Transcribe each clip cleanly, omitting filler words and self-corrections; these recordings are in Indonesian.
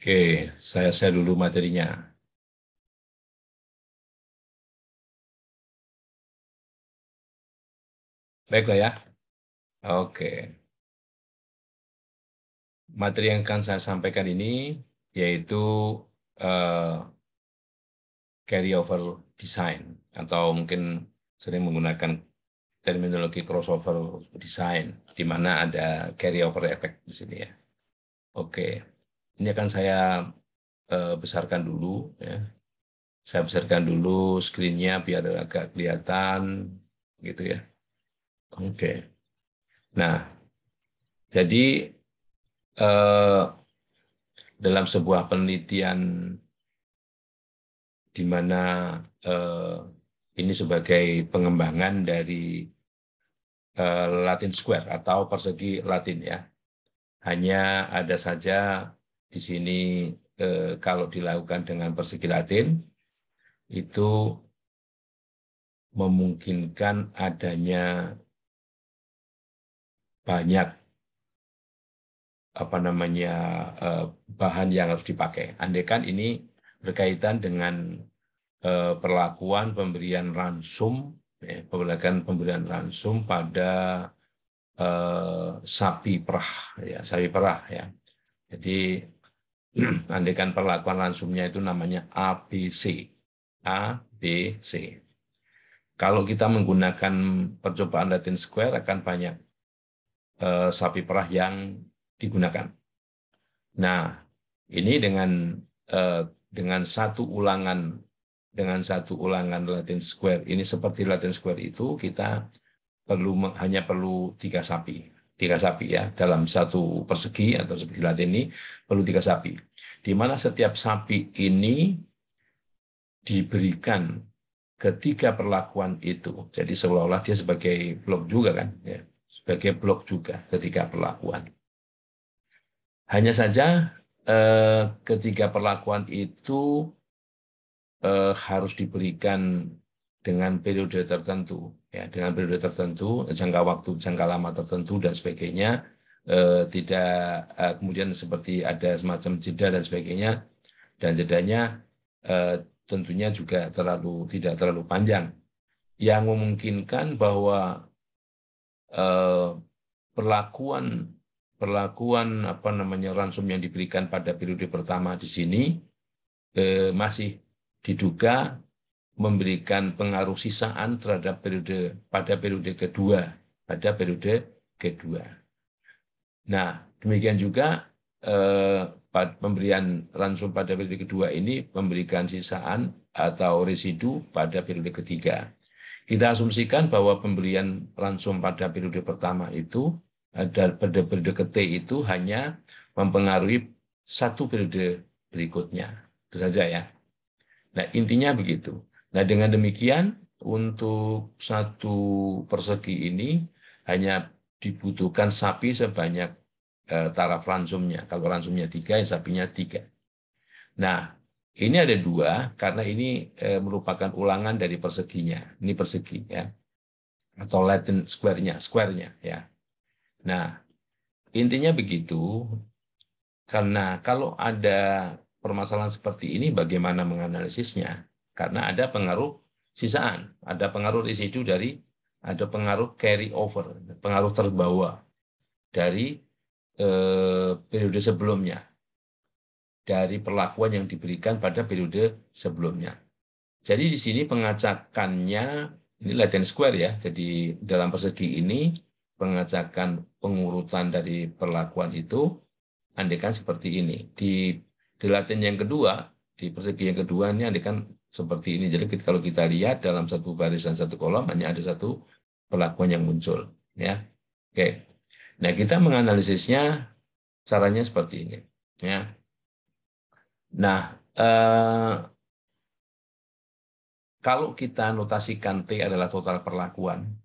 Oke, saya share dulu materinya. Baiklah ya. Oke. Materi yang akan saya sampaikan ini yaitu eh, carryover design atau mungkin sering menggunakan terminologi crossover design di mana ada carryover effect di sini ya. Oke. Ini akan saya besarkan dulu ya. Saya besarkan dulu screen-nya biar agak kelihatan gitu ya. Oke. Nah, jadi eh, dalam sebuah penelitian di mana eh, ini sebagai pengembangan dari Latin Square atau persegi Latin ya. Hanya ada saja di sini kalau dilakukan dengan persegi Latin itu memungkinkan adanya banyak bahan yang harus dipakai. Andai kan ini berkaitan dengan perlakuan pemberian ransum, pemberian ransum pada sapi perah, ya sapi perah ya. Jadi andai kan perlakuan ransumnya itu namanya ABC, ABC. Kalau kita menggunakan percobaan Latin Square akan banyak sapi perah yang digunakan. Nah, ini dengan satu ulangan Latin Square ini seperti Latin Square itu kita hanya perlu tiga sapi ya dalam satu persegi atau persegi Latin ini perlu tiga sapi. Di mana setiap sapi ini diberikan ketiga perlakuan itu. Jadi seolah-olah dia sebagai blok juga kan, ya, sebagai blok juga ketiga perlakuan. Hanya saja ketiga perlakuan itu harus diberikan dengan periode tertentu, ya, dengan periode tertentu, jangka waktu, jangka lama tertentu dan sebagainya, tidak kemudian seperti ada semacam jeda dan sebagainya, dan jedanya tentunya juga tidak terlalu panjang, yang memungkinkan bahwa eh, perlakuan perlakuan ransum yang diberikan pada periode pertama di sini masih diduga memberikan pengaruh sisaan terhadap pada periode kedua. Nah, demikian juga pemberian ransum pada periode kedua ini memberikan sisaan atau residu pada periode ketiga. Kita asumsikan bahwa pemberian ransum pada periode pertama itu pada periode ke-T itu hanya mempengaruhi satu periode berikutnya. Itu saja ya. Nah, intinya begitu. Nah, dengan demikian, untuk satu persegi ini hanya dibutuhkan sapi sebanyak taraf ransumnya. Kalau ransumnya 3, ya sapinya 3. Nah, ini ada 2, karena ini merupakan ulangan dari perseginya. Ini persegi, ya. Atau Latin square-nya, ya. Nah, intinya begitu, karena kalau ada permasalahan seperti ini, bagaimana menganalisisnya? Karena ada pengaruh sisaan, ada pengaruh residu ada pengaruh carry over, pengaruh terbawa dari periode sebelumnya, dari perlakuan yang diberikan pada periode sebelumnya. Jadi di sini pengacakannya, ini Latin Square ya, jadi dalam persegi ini pengacakan pengurutan dari perlakuan itu andekan seperti ini. Di Latin yang kedua, di persegi yang kedua ini andekan seperti ini. Jadi kalau kita lihat dalam satu baris dan satu kolom hanya ada satu perlakuan yang muncul. Ya, oke. Nah, kita menganalisisnya caranya seperti ini. Ya. Nah, kalau kita notasikan T adalah total perlakuan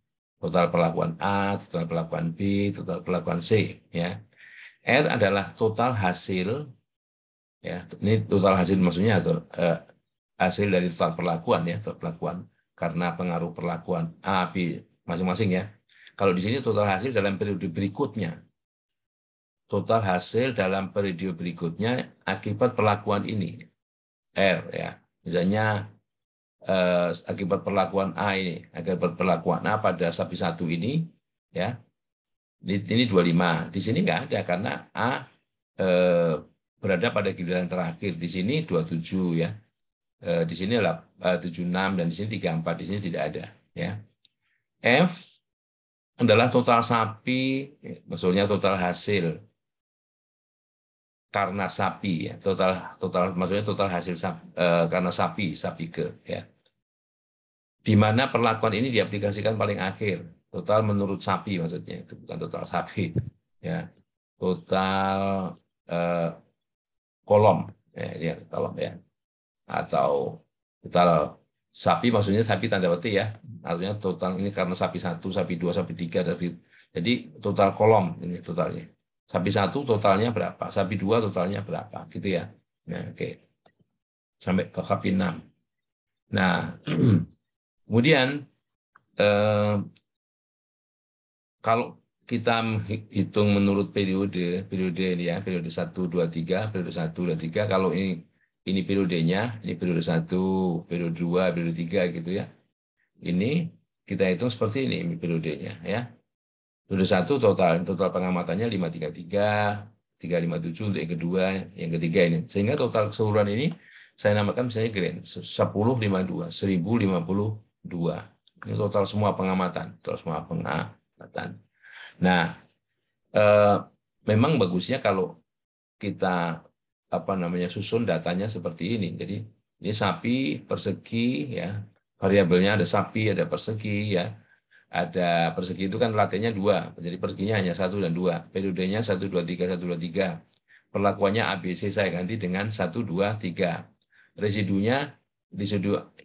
A, total perlakuan B, total perlakuan C, ya. R adalah total hasil, ya. Ini total hasil maksudnya hasil dari total perlakuan, ya, total perlakuan karena pengaruh perlakuan A, B masing-masing, ya. Kalau di sini total hasil dalam periode berikutnya, total hasil dalam periode berikutnya akibat perlakuan ini. R ya. Misalnya akibat perlakuan A ini, akibat perlakuan A pada sapi 1 ini ya. Ini 25. Di sini nggak ada karena A berada pada giliran terakhir. Di sini 27 ya. Di sini 76 dan di sini 34. Di sini tidak ada ya. F adalah total sapi, maksudnya total hasil karena sapi ya, total maksudnya total hasil karena sapi ke ya. Di mana perlakuan ini diaplikasikan paling akhir, total menurut sapi maksudnya, itu bukan total sapi ya. Total kolom ya, kolom ya. Atau total sapi maksudnya sapi tanda petik ya. Artinya total ini karena sapi 1, sapi 2, sapi 3 jadi total kolom ini totalnya. Sapi 1 totalnya berapa? Sapi 2 totalnya berapa? Gitu ya. Nah, oke. Sampai ke sapi 6. Nah, kemudian kalau kita hitung menurut periode ini ya, periode 1, 2, 3, periode 1, 2, 3, kalau ini periodenya, ini periode 1, periode 2, periode 3 gitu ya. Ini kita hitung seperti ini periodenya ya. Periode 1 total pengamatannya 533, 357 untuk yang kedua, yang ketiga ini. Sehingga total keseluruhan ini saya namakan misalnya grand 1052, 1052. Ini total semua pengamatan, Nah, memang bagusnya kalau kita susun datanya seperti ini. Jadi ini sapi persegi ya, variabelnya ada sapi, ada persegi ya. Ada persegi itu kan latihnya 2, jadi perseginya hanya 1 dan 2. Periodenya 1, 2, 3, 1, 2, 3. Perlakuannya ABC saya ganti dengan 1, 2, 3. Residunya,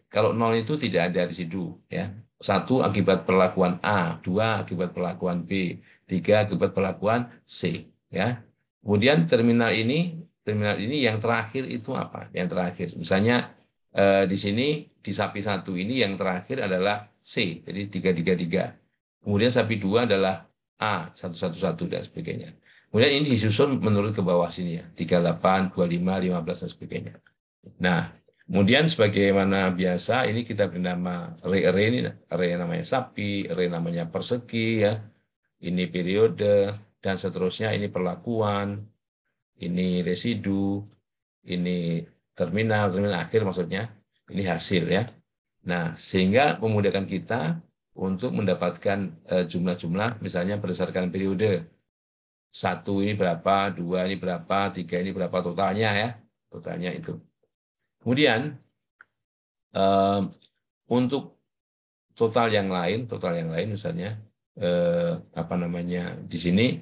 kalau 0 itu tidak ada residu ya. 1 akibat perlakuan A, 2 akibat perlakuan B, 3 akibat perlakuan C ya. Kemudian terminal ini yang terakhir itu apa? Yang terakhir misalnya di sini di sapi 1 ini yang terakhir adalah C, jadi 333. Kemudian sapi 2 adalah A, 111 dan sebagainya. Kemudian ini disusun menurut ke bawah sini ya, 38, 25, 15 dan sebagainya. Nah, kemudian sebagaimana biasa ini kita beri nama array ini, array namanya sapi, array namanya persegi ya. Ini periode dan seterusnya, ini perlakuan, ini residu, ini terminal akhir maksudnya, ini hasil ya. Nah, sehingga memudahkan kita untuk mendapatkan jumlah-jumlah, misalnya berdasarkan periode. 1 ini berapa, 2 ini berapa, 3 ini berapa totalnya ya. Totalnya itu. Kemudian, untuk total yang lain misalnya, di sini,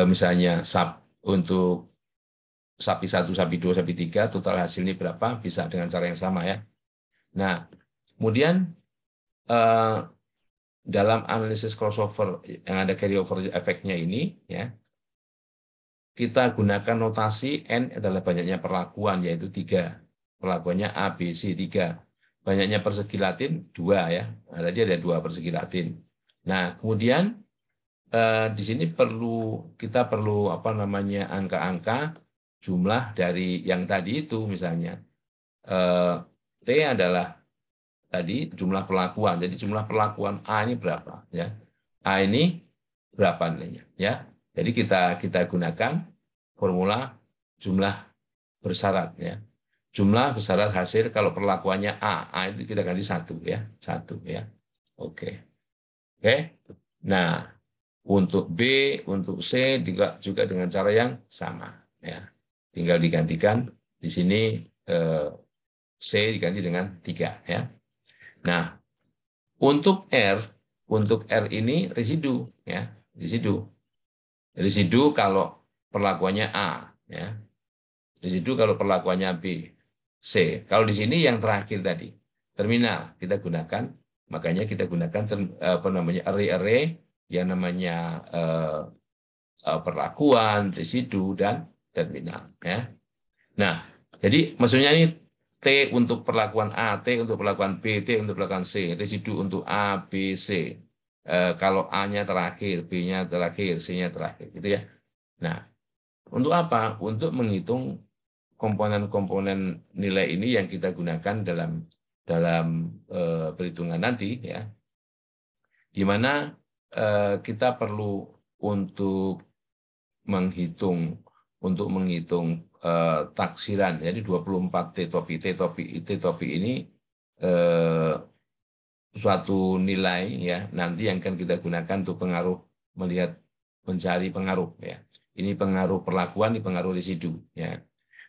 misalnya untuk sapi 1, sapi 2, sapi 3, total hasilnya berapa, bisa dengan cara yang sama ya. Nah, kemudian dalam analisis crossover yang ada carryover efeknya ini, ya, kita gunakan notasi N adalah banyaknya perlakuan, yaitu 3. Perlakuannya A, B, C, 3. Banyaknya persegi latin, 2 ya. Nah, tadi ada 2 persegi latin. Nah, kemudian di sini kita perlu angka-angka jumlah dari yang tadi itu, misalnya T adalah tadi jumlah perlakuan. Jadi jumlah perlakuan A ini berapa ya? A ini berapa nilainya ya? Jadi kita gunakan formula jumlah bersyarat ya. Jumlah bersyarat hasil kalau perlakuannya A itu kita ganti 1 ya. 1 ya. Oke. Oke. Nah, untuk B, untuk C juga dengan cara yang sama ya. Tinggal digantikan di sini C diganti dengan 3 ya. Nah, untuk R ini residu ya, residu. Residu kalau perlakuannya A ya. Residu kalau perlakuannya B, C. Kalau di sini yang terakhir tadi, terminal kita gunakan, makanya kita gunakan array yang namanya perlakuan, residu dan terminal ya. Nah, jadi maksudnya ini T untuk perlakuan A, T untuk perlakuan B, T untuk perlakuan C, residu untuk A, B, C. Kalau A-nya terakhir, B-nya terakhir, C-nya terakhir, gitu ya. Nah, Untuk apa? Untuk menghitung komponen-komponen nilai ini yang kita gunakan dalam perhitungan nanti, ya, di mana kita perlu untuk menghitung taksiran. Jadi 24 T-topi. T-topi ini eh, suatu nilai, ya, nanti yang akan kita gunakan untuk mencari pengaruh, ya. Ini pengaruh perlakuan, ini pengaruh residu, ya.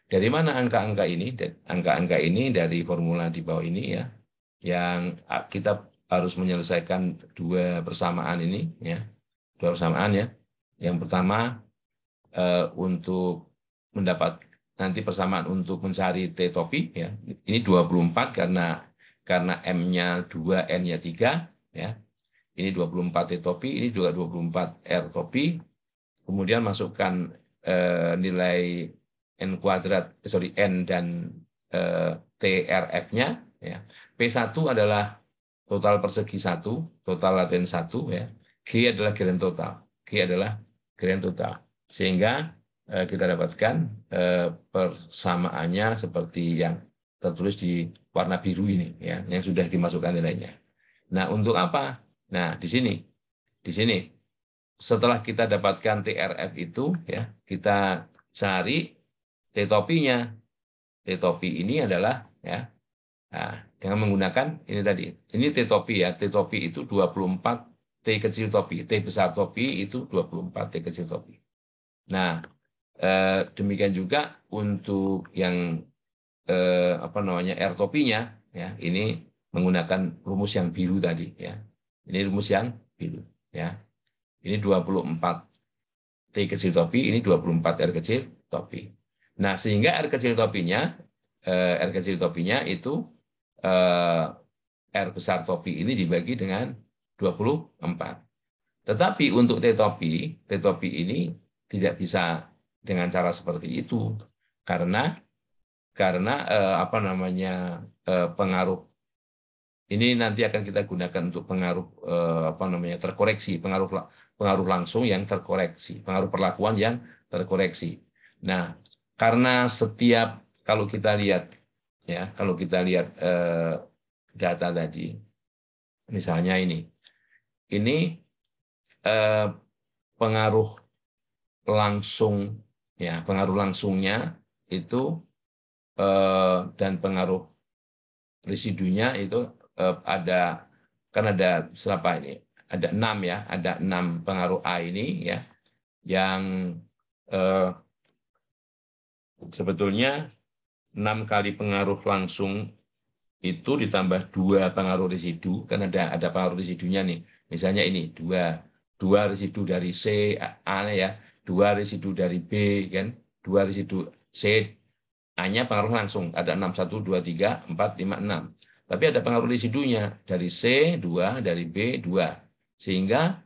Dari mana angka-angka ini? Angka-angka ini dari formula di bawah ini, ya, yang kita harus menyelesaikan dua persamaan ini, ya, dua persamaan, ya. Yang pertama untuk mendapat nanti persamaan untuk mencari T topi, ya. Ini 24 karena M-nya 2, N-nya 3, ya. Ini 24 T topi, ini juga 24 R topi. Kemudian masukkan nilai N dan TRF-nya, ya. P1 adalah total persegi 1, total laten 1, ya. G adalah grand total. G adalah grand total. Sehingga kita dapatkan persamaannya seperti yang tertulis di warna biru ini, ya, yang sudah dimasukkan nilainya. Nah, untuk apa? Nah, di sini setelah kita dapatkan TRF itu, ya, kita cari T-topinya. T-topi ini adalah, ya, nah, dengan menggunakan ini tadi. Ini T-topi, ya. T-topi itu 24 T kecil topi. T besar topi itu 24 T kecil topi. Nah, demikian juga untuk yang apa namanya R topinya, ya, ini menggunakan rumus yang biru tadi, ya. Ini rumus yang biru, ya. Ini 24 T kecil topi, ini 24 R kecil topi. Nah, sehingga R kecil topinya itu R besar topi ini dibagi dengan 24. Tetapi untuk T topi ini tidak bisa dengan cara seperti itu karena apa namanya pengaruh ini nanti akan kita gunakan untuk pengaruh apa namanya terkoreksi, pengaruh langsung yang terkoreksi, pengaruh perlakuan yang terkoreksi. Nah, karena setiap kalau kita lihat, ya, kalau kita lihat data tadi, misalnya ini pengaruh langsung, ya, pengaruh langsungnya itu dan pengaruh residunya itu kan ada berapa ini? Ada 6, ya, ada 6 pengaruh A ini, ya, yang sebetulnya 6 kali pengaruh langsung itu ditambah 2 pengaruh residu, kan ada pengaruh residunya nih. Misalnya ini 2 residu dari C A, ya, 2 residu dari B, kan, 2 residu C, A-nya pengaruh langsung, ada 6, 1, 2, 3, 4, 5, 6. Tapi ada pengaruh residunya, dari C 2, dari B 2. Sehingga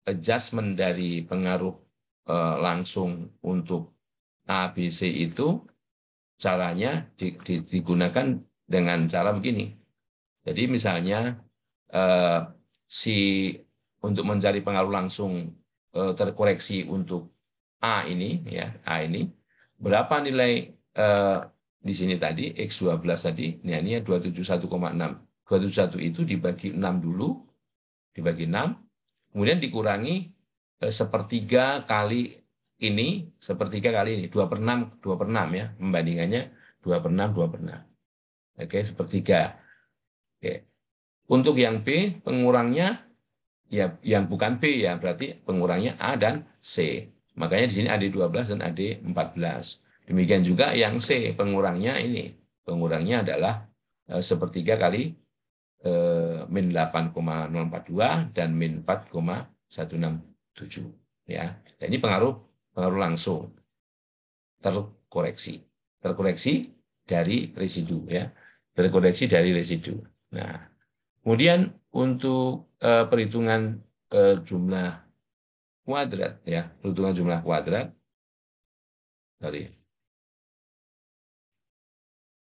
adjustment dari pengaruh langsung untuk A, B, C itu caranya digunakan dengan cara begini. Jadi misalnya untuk mencari pengaruh langsung terkoreksi untuk A ini, ya, A ini, berapa nilai di sini tadi, X12 tadi, ini 271,6. 271 itu dibagi 6 dulu, dibagi 6, kemudian dikurangi sepertiga kali ini, 2/6, 2/6, ya, membandingannya 2/6, 2/6. Oke, sepertiga. Oke. Untuk yang B, pengurangnya, ya, yang bukan B, ya, berarti pengurangnya A dan C. Makanya di sini AD12 dan AD14. Demikian juga yang C, pengurangnya adalah sepertiga kali min 8,042 dan min 4,167. Ya, dan ini pengaruh langsung terkoreksi dari residu, ya, terkoreksi dari residu. Nah, kemudian untuk perhitungan jumlah kuadrat, ya, perhitungan jumlah kuadrat,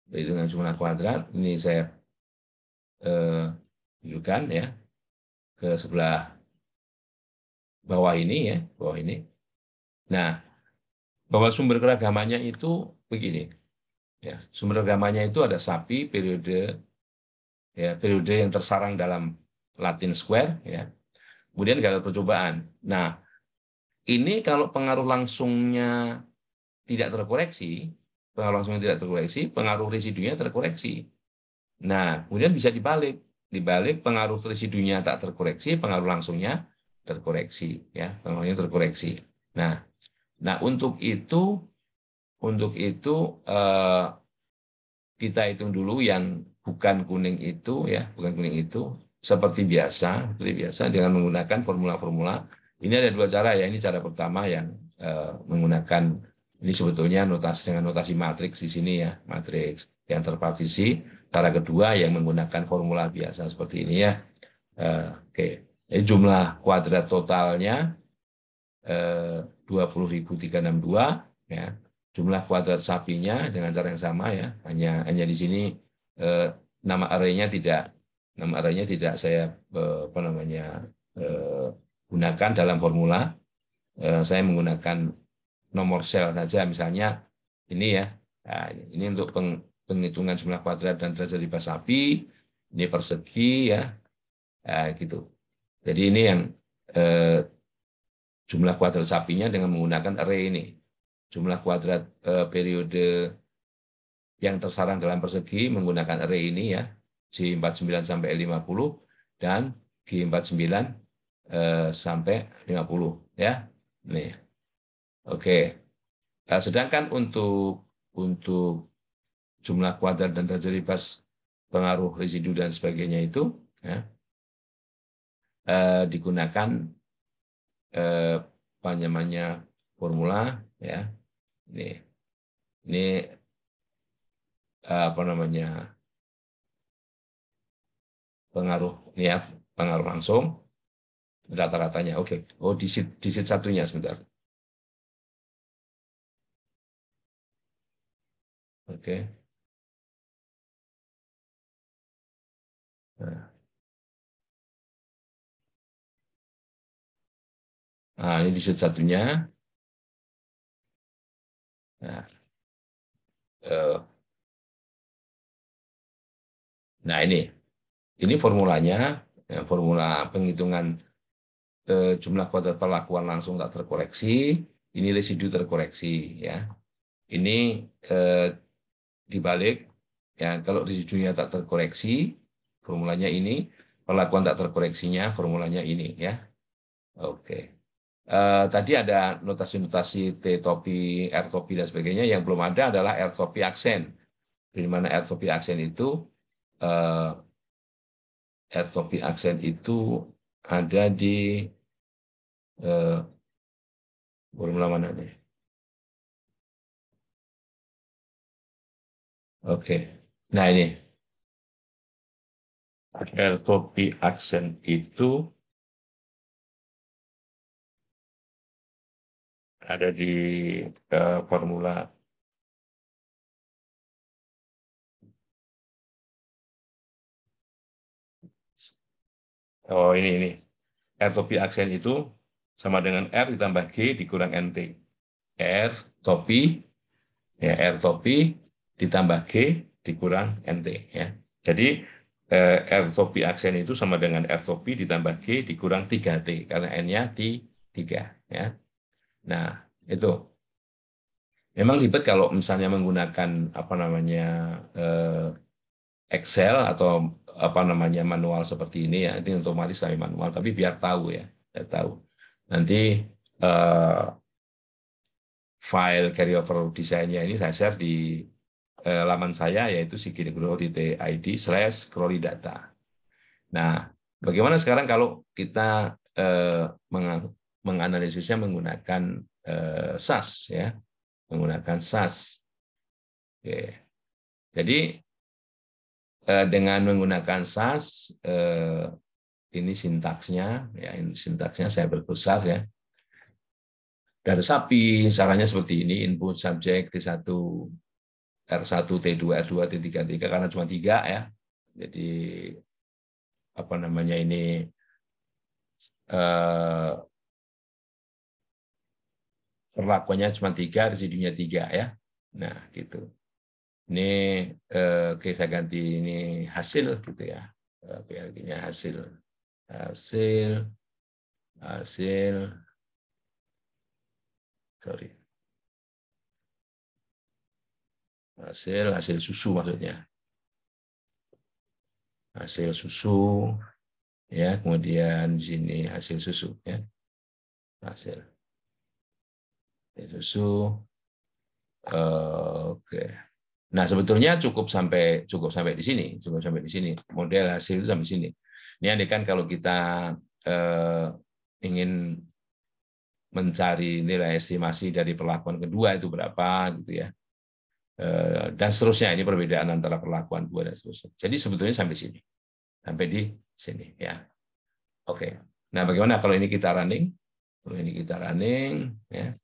perhitungan jumlah kuadrat ini saya tunjukkan, ya, ke sebelah bawah ini, ya, bawah ini. Nah, bahwa sumber keragamannya itu begini. Ya, sumber keragamannya itu ada sapi periode, ya, periode yang tersarang dalam Latin Square, ya. Kemudian gagal percobaan. Nah, ini kalau pengaruh langsungnya tidak terkoreksi, pengaruh residunya terkoreksi. Nah, kemudian bisa dibalik. Dibalik pengaruh residunya tak terkoreksi, pengaruh langsungnya terkoreksi, ya, pengaruhnya terkoreksi. Nah, untuk itu eh, kita hitung dulu yang bukan kuning itu, ya, bukan kuning itu, seperti biasa dengan menggunakan formula-formula. Ini ada dua cara, ya. Ini cara pertama yang menggunakan, ini sebetulnya notasi dengan notasi matriks di sini, ya, matriks yang terpartisi. Cara kedua yang menggunakan formula biasa seperti ini, ya. Oke. Jadi jumlah kuadrat totalnya 20.362, ya. Jumlah kuadrat sapinya dengan cara yang sama, ya. Hanya di sini eh, nama arraynya tidak saya apa namanya gunakan dalam formula. Saya menggunakan nomor sel saja, misalnya ini, ya. Nah, ini untuk penghitungan jumlah kuadrat dan derajat bebas sapi, ini persegi, ya. Nah, gitu. Jadi ini yang eh, jumlah kuadrat sapinya dengan menggunakan array ini. Jumlah kuadrat periode yang tersarang dalam persegi menggunakan array ini, ya, J49 sampai 50 dan G49 sampai 50, ya. Nih. Oke. Nah, sedangkan untuk jumlah kuadrat dan derajat bebas pengaruh residu dan sebagainya itu, ya, digunakan apa namanya formula, ya. Ini apa namanya pengaruh, ya, pengaruh langsung rata-ratanya. Oke. Oh, disit satunya sebentar. Oke. Nah, ini disit satunya. Nah, eh, nah, ini formulanya, ya, formula penghitungan jumlah kuadrat perlakuan langsung tak terkoreksi. Ini residu terkoreksi, ya. Ini eh, dibalik, ya, kalau residunya tak terkoreksi, formulanya ini, perlakuan tak terkoreksinya, formulanya ini, ya. Oke. Tadi ada notasi-notasi T topi, R topi, dan sebagainya. Yang belum ada adalah R topi aksen. Di mana R topi aksen itu, eh, R topi aksen itu ada di formula mana nih? Oke. Nah, ini R topi aksen itu ada di formula. Oh, ini. R topi aksen itu sama dengan R ditambah G dikurang NT. R topi, ya, R topi ditambah G dikurang NT, ya. Jadi R topi aksen itu sama dengan R topi ditambah G dikurang 3T karena N-nya T3, ya. Nah, itu memang ribet kalau misalnya menggunakan apa namanya Excel atau apa namanya manual seperti ini, ya. Itu otomatis saya manual, tapi biar tahu, ya, biar tahu. Nanti eh, file carryover desainnya ini saya share di laman saya, yaitu siginegro.id/crolly data. Nah, bagaimana sekarang kalau kita menganalisisnya menggunakan SAS, ya, menggunakan SAS. Oke. Jadi dengan menggunakan SAS, ini sintaksnya, ya, ini sintaksnya saya berbesar, ya. Data sapi caranya seperti ini: input subjek T1, R1, T2, R2, T3, T3, karena cuma 3, ya. Jadi apa namanya ini perlakuannya cuma 3, residunya 3 ya. Nah, gitu. Ini oke, saya ganti ini hasil gitu ya. PLG-nya hasil. Sorry. Hasil susu maksudnya. Hasil susu ya, kemudian di sini hasil susu ya. Hasil susu. Oke. Nah, sebetulnya cukup sampai di sini, Model hasil itu sampai sini. Ini andaikan kalau kita ingin mencari nilai estimasi dari perlakuan kedua itu berapa gitu ya. Dan seterusnya, ini perbedaan antara perlakuan 2 dan seterusnya. Jadi sebetulnya sampai sini. Sampai di sini ya. Oke. Nah, bagaimana kalau ini kita running? Kalau ini kita running ya.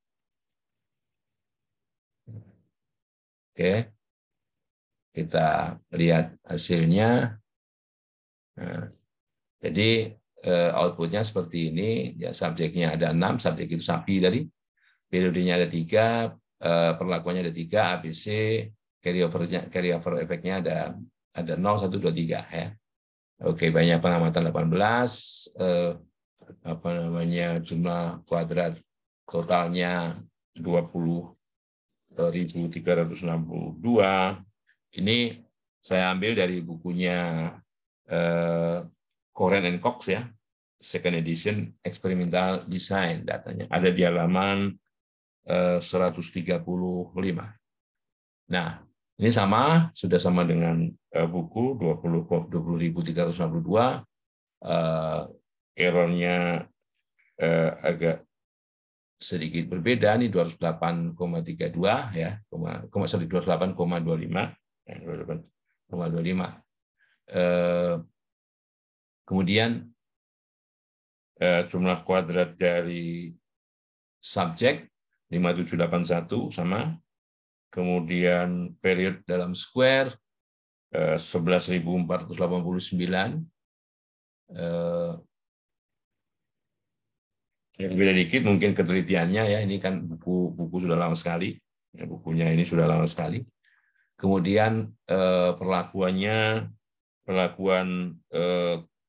Oke. Kita lihat hasilnya. Nah, jadi outputnya seperti ini, ya subjeknya ada 6, subjek itu sapi tadi, periodenya ada 3, perlakuannya ada 3, ABC, carryover efeknya ada 0, 1, 2, 3 ya. Oke, banyak pengamatan 18, jumlah kuadrat totalnya 20.362. Ini saya ambil dari bukunya Koren and Cox ya, second edition experimental design, datanya ada di halaman 135. Nah, ini sudah sama dengan buku 20.362. Errornya agak sedikit berbeda, ini 208,32 ya, 208,25. Kemudian jumlah kuadrat dari subjek 5781 sama. Kemudian period dalam square 11.489. Yang beda dikit mungkin ketelitiannya ya, ini kan buku sudah lama sekali. Ya, bukunya ini sudah lama sekali. Kemudian perlakuan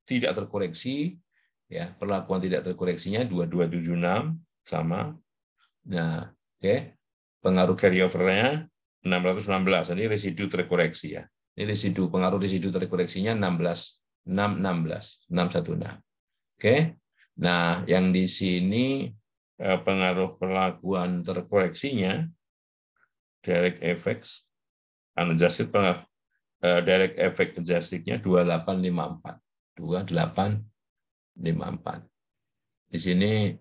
tidak terkoreksi ya, perlakuan tidak terkoreksinya 2276 sama. Nah, oke. Pengaruh carryover-nya 616. Ini residu terkoreksi ya. Ini pengaruh residu terkoreksinya 616. Oke. Nah, yang di sini pengaruh perlakuan terkoreksinya direct effects unadjusted, direct effect adjusted-nya 2854. 2854. Di sini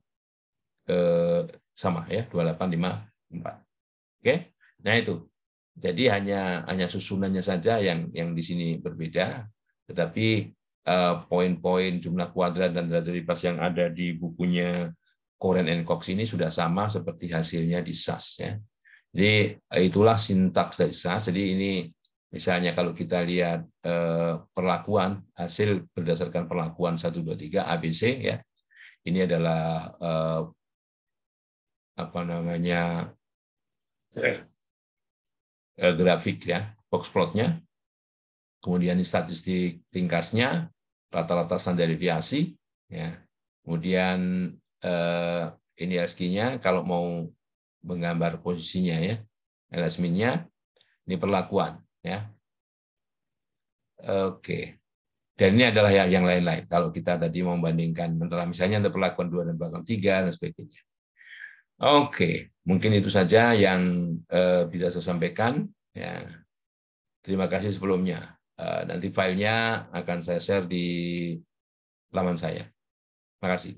sama ya, 2854. Oke. Nah, itu. Jadi hanya susunannya saja yang di sini berbeda, tetapi poin-poin jumlah kuadrat dan derajat lipas yang ada di bukunya Koren and Cox ini sudah sama seperti hasilnya di SAS ya. Jadi itulah sintaks dari SAS. Jadi ini misalnya kalau kita lihat perlakuan hasil berdasarkan perlakuan 1, 2, 3 ABC ya. Ini adalah grafik ya, box plotnya. Kemudian statistik ringkasnya, rata-rata standar deviasi ya. Kemudian ini LSK-nya kalau mau menggambar posisinya ya, LSM-nya, ini perlakuan ya. Oke. Dan ini adalah yang lain-lain. Kalau kita tadi membandingkan antara misalnya antara perlakuan 2 dan perlakuan 3 dan sebagainya. Oke, mungkin itu saja yang bisa saya sampaikan. Ya. Terima kasih sebelumnya. Nanti filenya akan saya share di laman saya. Terima kasih.